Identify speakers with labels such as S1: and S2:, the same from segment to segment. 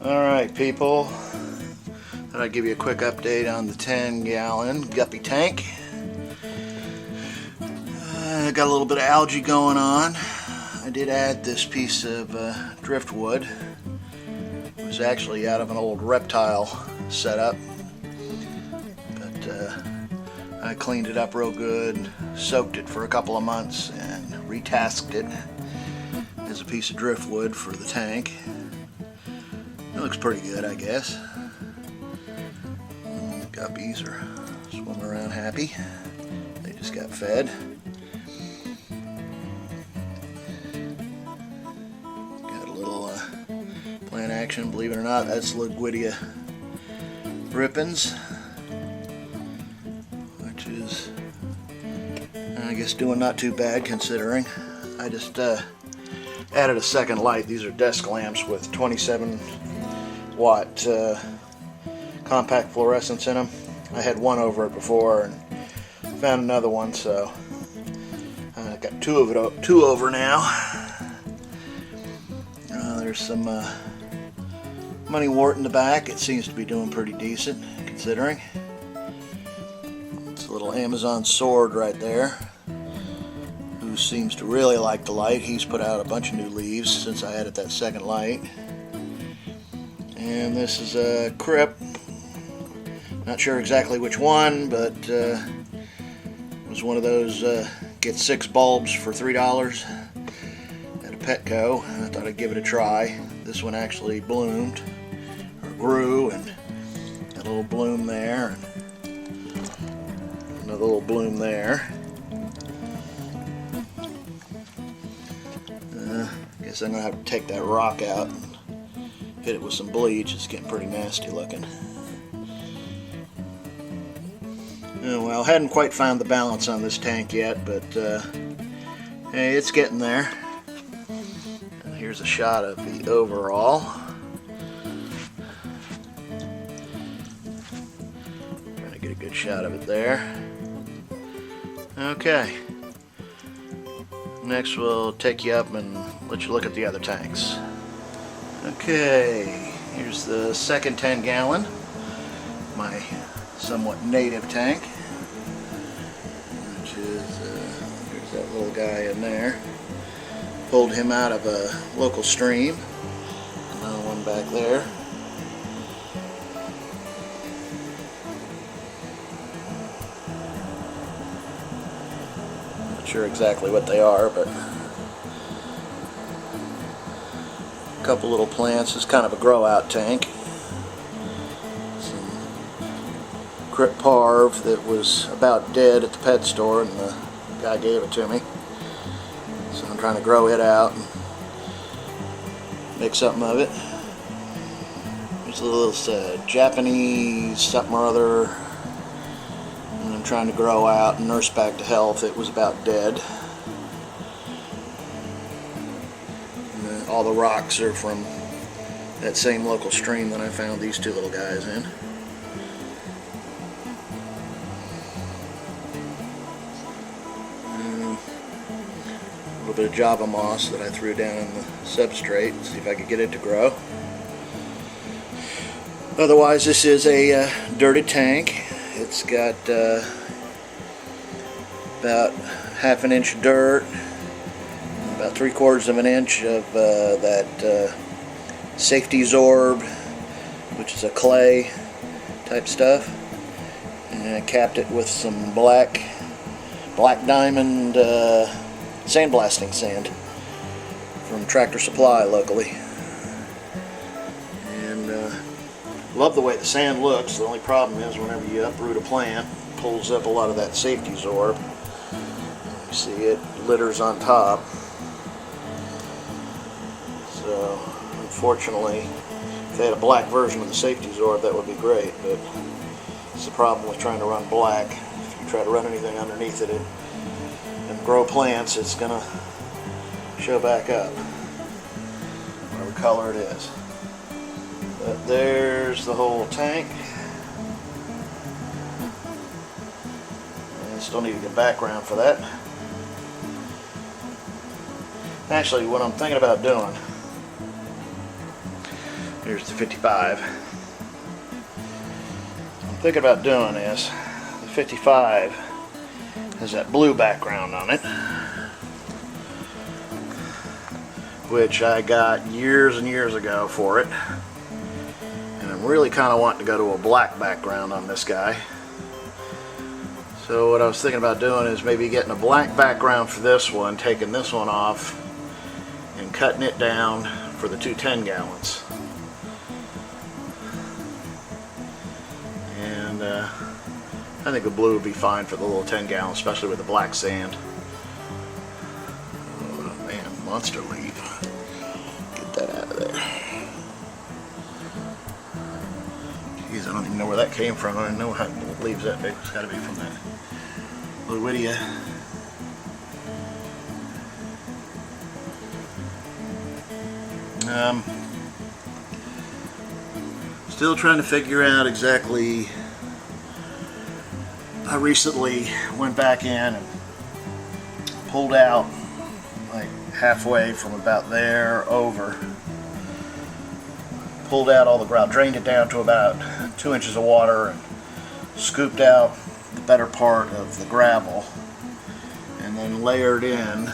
S1: Alright people, thought I'd give you a quick update on the 10-gallon Guppy tank. Got a little bit of algae going on. I did add this piece of driftwood. It was actually out of an old reptile setup, but I cleaned it up real good, soaked it for a couple of months, and retasked it as a piece of driftwood for the tank. It looks pretty good, I guess. Guppies are swimming around happy. They just got fed. Got a little plant action, believe it or not. That's Liguidia rippens, which is, I guess, doing not too bad considering. I just added a second light. These are desk lamps with 27-watt compact fluorescence in them. I had one over it before and found another one, so I got two over now. There's some money wart in the back. It seems to be doing pretty decent considering. It's a little Amazon sword right there, who seems to really like the light. He's put out a bunch of new leaves since I added that second light. And this is a Crip. Not sure exactly which one, but it was one of those get 6 bulbs for $3 at a Petco. I thought I'd give it a try. This one actually bloomed, or grew, and got a little bloom there, and another little bloom there. Guess I'm gonna have to take that rock out and hit it with some bleach. It's getting pretty nasty looking. Well, hadn't quite found the balance on this tank yet, but hey, it's getting there. And here's a shot of the overall. Trying to get a good shot of it there. Okay. Next we'll take you up and let you look at the other tanks. Okay, here's the second 10-gallon, my somewhat native tank, which is, here's that little guy in there. Pulled him out of a local stream. Another one back there. Not sure exactly what they are, but a couple little plants. It's kind of a grow out tank. Some Crip Parv that was about dead at the pet store, and the guy gave it to me. So I'm trying to grow it out and make something of it. There's a little Japanese something or other, and I'm trying to grow out and nurse back to health. It was about dead. All the rocks are from that same local stream that I found these two little guys in. A little bit of Java moss that I threw down in the substrate, see if I could get it to grow. Otherwise, this is a dirted tank. It's got about ½ inch of dirt, about 3/4 of an inch of that safety zorb, which is a clay type stuff, and I capped it with some black diamond sandblasting sand from Tractor Supply locally. And love the way the sand looks. The only problem is whenever you uproot a plant, it pulls up a lot of that safety zorb. You see it litters on top. So, unfortunately, if they had a black version of the safety zorb, that would be great, but it's the problem with trying to run black. If you try to run anything underneath it and grow plants, it's going to show back up, whatever color it is. But there's the whole tank. I still need to get background for that. Actually, what I'm thinking about doing, Here's the 55. I'm thinking about doing this. The 55 has that blue background on it, which I got years and years ago for it. And I'm really kind of wanting to go to a black background on this guy. So what I was thinking about doing is maybe getting a black background for this one, taking this one off, and cutting it down for the two 10 gallons. And I think the blue would be fine for the little 10 gallon, especially with the black sand. Oh man, monster leaf. Get that out of there. Jeez, I don't even know where that came from. I don't know how leaves that big. It's got to be from that Fluidia. Still trying to figure out exactly. I recently went back in and pulled out like halfway from about there over. Pulled out all the grout, drained it down to about 2 inches of water, and scooped out the better part of the gravel, and then layered in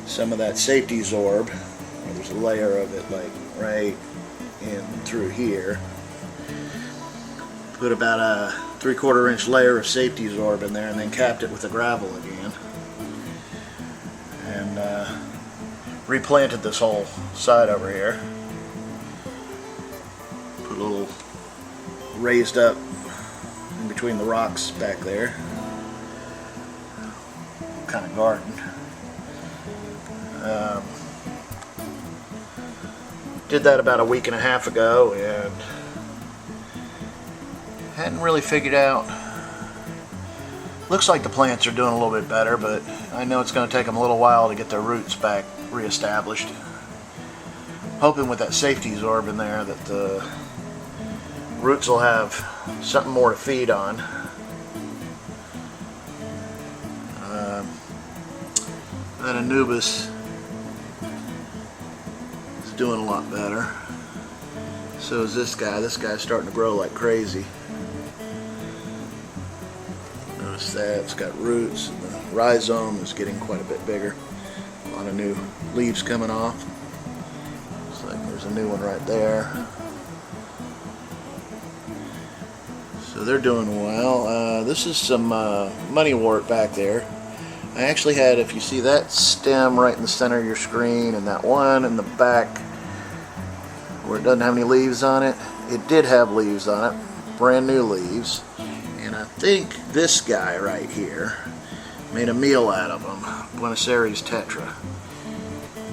S1: some of that safety Zorb. There's a layer of it like right in through here. Put about a 3/4 inch layer of safety Zorb in there, and then capped it with the gravel again, and replanted this whole side over here. Put a little raised up in between the rocks back there, kind of garden. Did that about a week and a half ago, and hadn't really figured out. Looks like the plants are doing a little bit better, but I know it's going to take them a little while to get their roots back reestablished. Hoping with that safety Zorb in there that the roots will have something more to feed on. That Anubis is doing a lot better. So is this guy. This guy's starting to grow like crazy. Notice that it's got roots, and the rhizome is getting quite a bit bigger. A lot of new leaves coming off. Looks like there's a new one right there. So they're doing well. This is some moneywort back there. I actually had, if you see that stem right in the center of your screen, and that one in the back where it doesn't have any leaves on it, it did have leaves on it, brand new leaves. And I think this guy right here made a meal out of them, Buenos Aires tetra.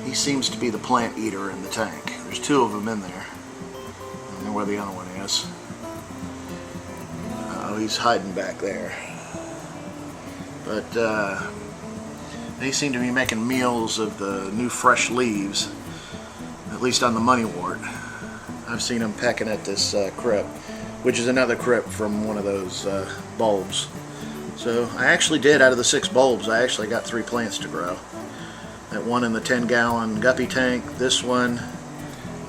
S1: He seems to be the plant eater in the tank. There's two of them in there. I don't know where the other one is. Oh, he's hiding back there. But they seem to be making meals of the new fresh leaves, at least on the moneywort. I've seen them pecking at this crypt, which is another crypt from one of those bulbs. So I actually did, out of the 6 bulbs, I actually got 3 plants to grow. That one in the 10-gallon Guppy tank, this one,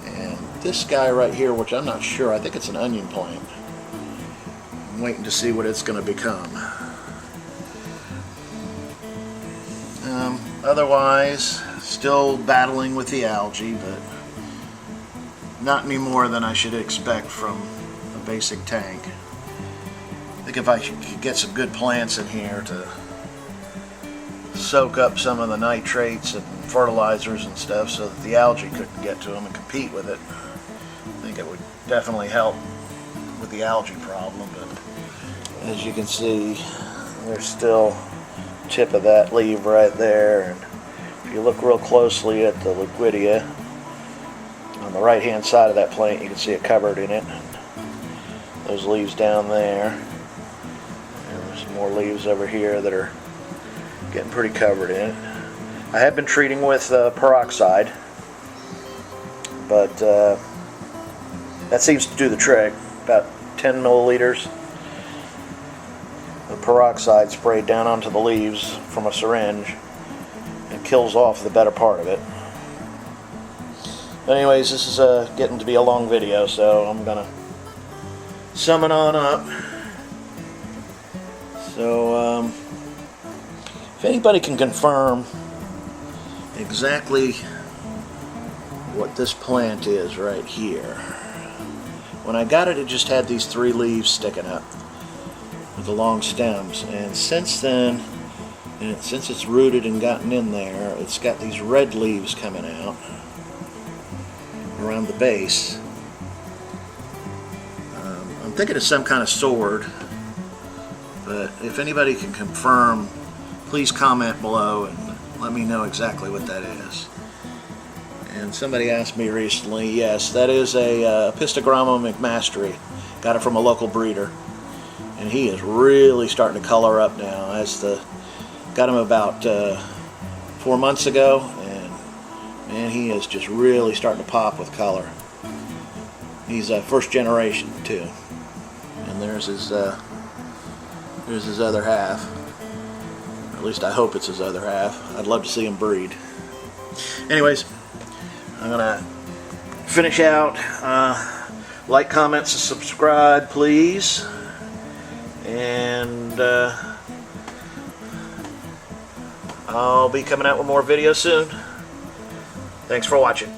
S1: and this guy right here, which I'm not sure. I think it's an onion plant. I'm waiting to see what it's going to become. Otherwise, still battling with the algae, but not any more than I should expect from a basic tank. I think if I could get some good plants in here to soak up some of the nitrates and fertilizers and stuff so that the algae couldn't get to them and compete with it, I think it would definitely help with the algae problem. But as you can see, there's still tip of that leaf right there, and if you look real closely at the liquidia on the right hand side of that plant, you can see it covered in it. Those leaves down there, and there's some more leaves over here that are getting pretty covered in it. I have been treating with peroxide, but that seems to do the trick. About 10 milliliters of peroxide sprayed down onto the leaves from a syringe and kills off the better part of it. But anyways, this is getting to be a long video, so I'm gonna sum it on up. So if anybody can confirm exactly what this plant is right here. When I got it, it just had these 3 leaves sticking up with the long stems, and since then, since it's rooted and gotten in there, it's got these red leaves coming out around the base. I'm thinking it's some kind of sword, but if anybody can confirm, please comment below and let me know exactly what that is. And somebody asked me recently, yes, that is a Pistogramma McMastery. Got it from a local breeder. And he is really starting to color up now. Got him about 4 months ago, and man, he is just really starting to pop with color. He's first generation too. And there's his other half. Or at least I hope it's his other half. I'd love to see him breed. Anyways, I'm gonna finish out. Like, comments, and subscribe, please. And I'll be coming out with more videos soon. Thanks for watching.